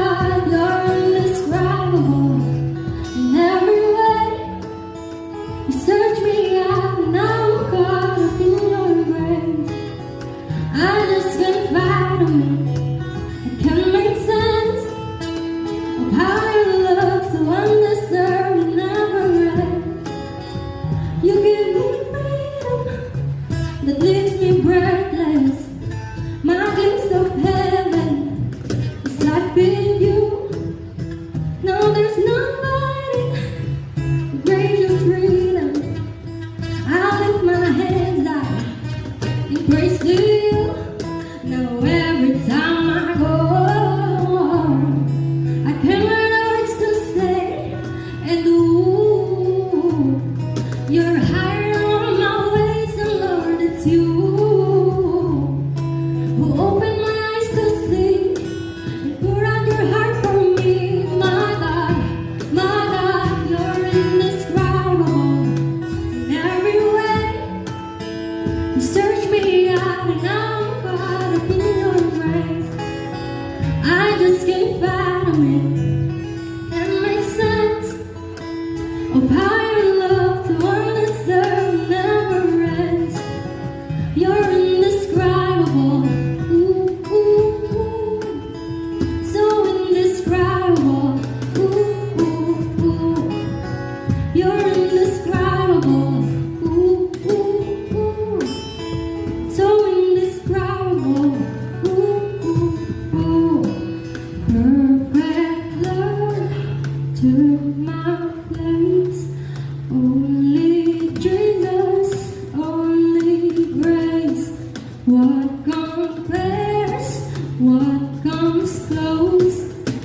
God, you're indescribable in every way. You search me out and I'm caught up in your grace. I just can't fathom it. I can't make sense of how your love so undeserved and never ends. You give me freedom that leaves me breathless. My glimpse of heaven is like with you. No, there's nobody gracious freedom. I lift my hands like in praise to you. Now every time I go, I can't find words to say and do. You're higher on my ways, and Lord, it's you who opened my eyes to see and pour out your heart for me. My God, you're indescribable in every way. You search me out and I'm caught up in your grace. I just can't fathom it.